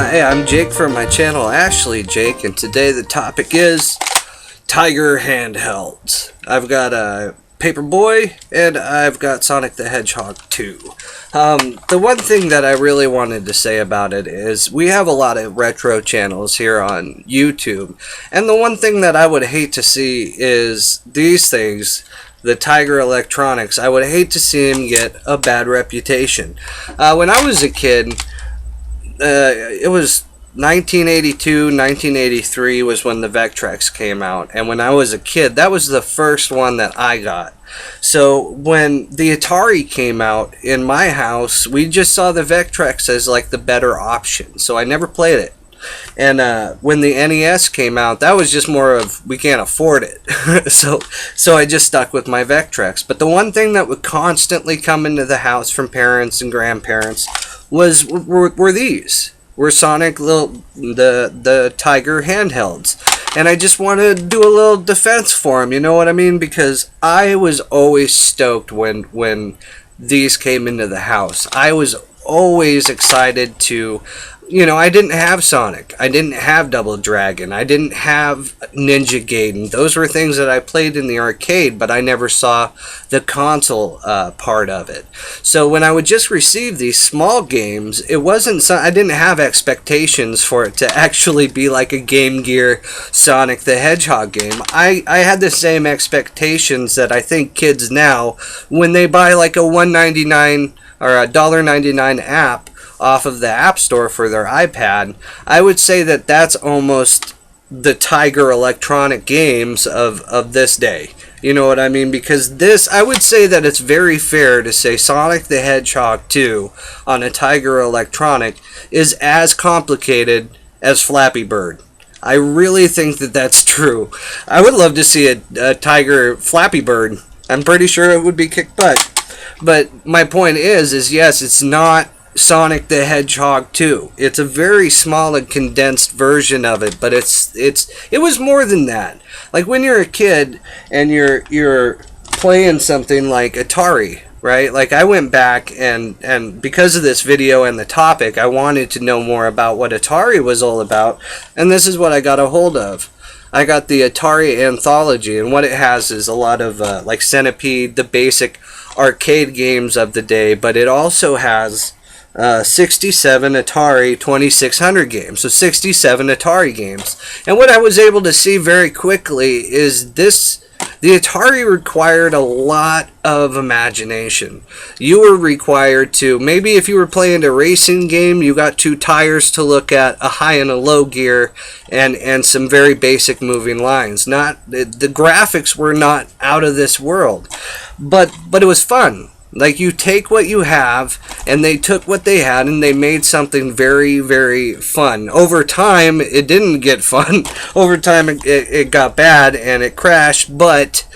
Hi, I'm Jake from my channel Ashley Jake, and today the topic is Tiger handhelds. I've got a Paperboy and I've got Sonic the Hedgehog 2. The one thing that I really wanted to say about it is we have a lot of retro channels here on YouTube, and the one thing that I would hate to see is these things, the Tiger Electronics. I would hate to see him get a bad reputation. When I was a kid, it was 1982, 1983 was when the Vectrex came out, and when I was a kid, that was the first one that I got. So when the Atari came out in my house, we just saw the Vectrex as like the better option, so I never played it. And when the NES came out, that was just more of, we can't afford it. so I just stuck with my Vectrex. But the one thing that would constantly come into the house from parents and grandparents were these. Were Sonic the Tiger handhelds. And I just want to do a little defense for him, you know what I mean? Because I was always stoked when these came into the house. I was always excited to, I didn't have Sonic. I didn't have Double Dragon. I didn't have Ninja Gaiden. Those were things that I played in the arcade, but I never saw the console part of it. So when I would just receive these small games, I didn't have expectations for it to actually be like a Game Gear Sonic the Hedgehog game. I had the same expectations that I think kids now, when they buy like a $1.99 or a $1.99 app off of the App Store for their iPad, I would say that that's almost the Tiger Electronic games of this day. You know what I mean? Because this, I would say that it's very fair to say Sonic the Hedgehog 2 on a Tiger Electronic is as complicated as Flappy Bird. I really think that that's true. I would love to see a Tiger Flappy Bird. I'm pretty sure it would be kick butt. But my point is yes, it's not Sonic the Hedgehog 2. It's a very small and condensed version of it, but it was more than that. Like when you're a kid and you're playing something like Atari, right? Like I went back and because of this video and the topic, I wanted to know more about what Atari was all about, and this is what I got a hold of. I got the Atari Anthology, and what it has is a lot of like Centipede, the basic arcade games of the day, but it also has 67 Atari 2600 games, so 67 Atari games. And what I was able to see very quickly is the Atari required a lot of imagination. You were required to, maybe if you were playing a racing game, you got two tires to look at, a high and a low gear, and some very basic moving lines. The graphics were not out of this world, but it was fun. Like, you take what you have, and they took what they had, and they made something very, very fun. Over time, it didn't get fun. Over time, it got bad, and it crashed, but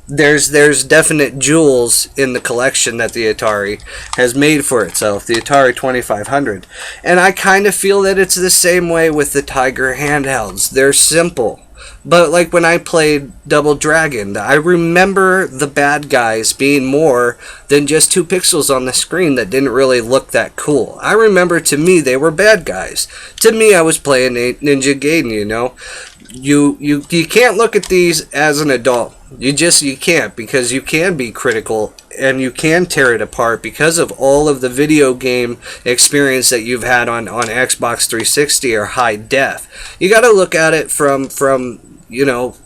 there's definite jewels in the collection that the Atari has made for itself, the Atari 2500. And I kind of feel that it's the same way with the Tiger handhelds. They're simple. But like when I played Double Dragon, I remember the bad guys being more than just 2 pixels on the screen that didn't really look that cool. I remember, to me, they were bad guys. To me, I was playing Ninja Gaiden, You can't look at these as an adult. You can't, because you can be critical and you can tear it apart because of all of the video game experience that you've had on Xbox 360 or high def. You got to look at it from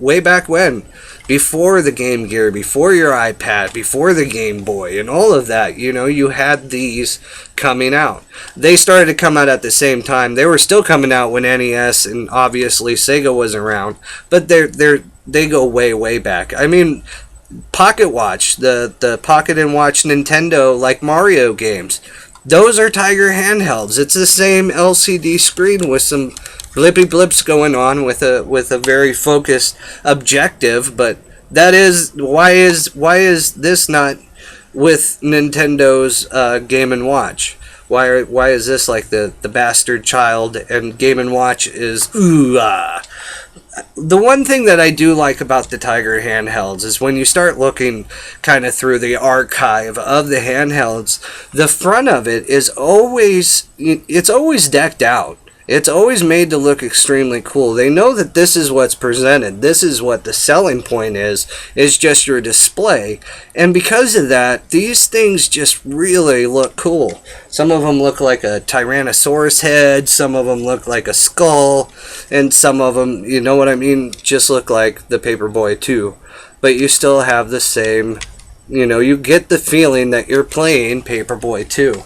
way back when, before the Game Gear, before your iPad, before the Game Boy, and all of that. You had these coming out. They started to come out at the same time. They were still coming out when NES and obviously Sega was around, but they go way back. I mean, Pocket Watch, the Pocket and Watch Nintendo, like Mario games, those are Tiger handhelds. It's the same LCD screen with some blippy blips going on with a very focused objective, but that is why is this not with Nintendo's Game & Watch? Why is this like the bastard child, and Game & Watch is ooh ah? The one thing that I do like about the Tiger handhelds is when you start looking kind of through the archive of the handhelds, the front of it is always decked out. It's always made to look extremely cool. They know that this is what's presented. This is what the selling point is just your display. And because of that, these things just really look cool. Some of them look like a Tyrannosaurus head, some of them look like a skull, and some of them, you know what I mean, just look like the Paperboy 2. But you still have the same, you know, you get the feeling that you're playing Paperboy 2.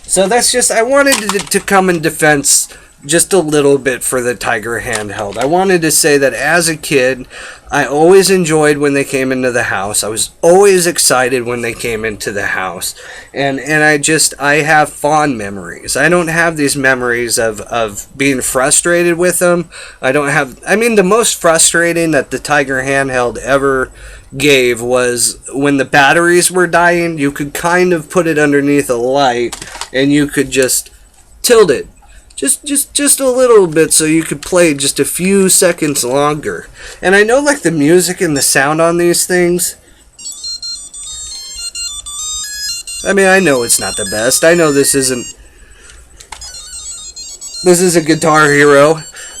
So that's just, I wanted to come in defense just a little bit for the Tiger handheld. I wanted to say that as a kid, I always enjoyed when they came into the house. I was always excited when they came into the house. And I have fond memories. I don't have these memories of being frustrated with them. The most frustrating that the Tiger handheld ever gave was when the batteries were dying. You could kind of put it underneath a light and you could just tilt it just a little bit so you could play just a few seconds longer. And I know, like, the music and the sound on these things, I mean, I know it's not the best. I know this isn't a Guitar Hero,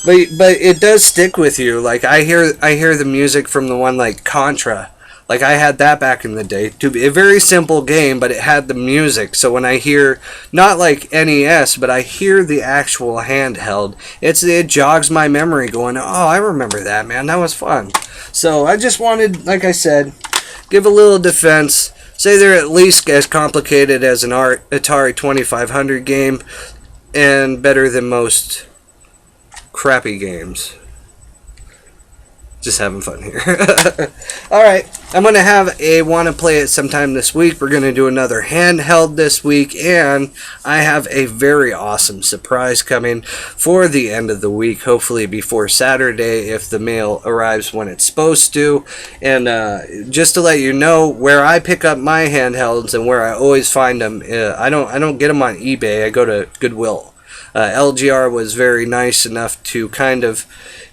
but it does stick with you. Like, I hear the music from the one like Contra. Like, I had that back in the day. To be a very simple game, but it had the music. So when I hear, not like NES, but I hear the actual handheld, it jogs my memory going, oh, I remember that, man. That was fun. So I just wanted, like I said, give a little defense. Say they're at least as complicated as an Atari 2500 game and better than most crappy games. Just having fun here. Alright, I'm going to want to play it sometime this week. We're going to do another handheld this week, and I have a very awesome surprise coming for the end of the week, hopefully before Saturday if the mail arrives when it's supposed to. And just to let you know, where I pick up my handhelds and where I always find them, I don't get them on eBay. I go to Goodwill. LGR was very nice enough to kind of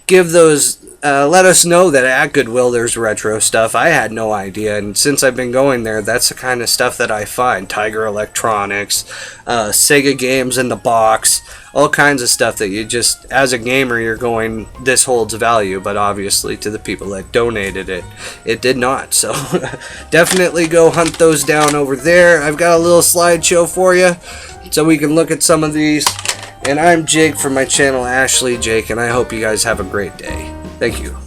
give those, let us know that at Goodwill there's retro stuff. I had no idea, and since I've been going there, that's the kind of stuff that I find. Tiger Electronics, Sega games in the box, all kinds of stuff that you just, as a gamer, you're going, this holds value, but obviously to the people that donated it, it did not. So definitely go hunt those down over there. I've got a little slideshow for you so we can look at some of these. And I'm Jake from my channel, Ashley Jake, and I hope you guys have a great day. Thank you.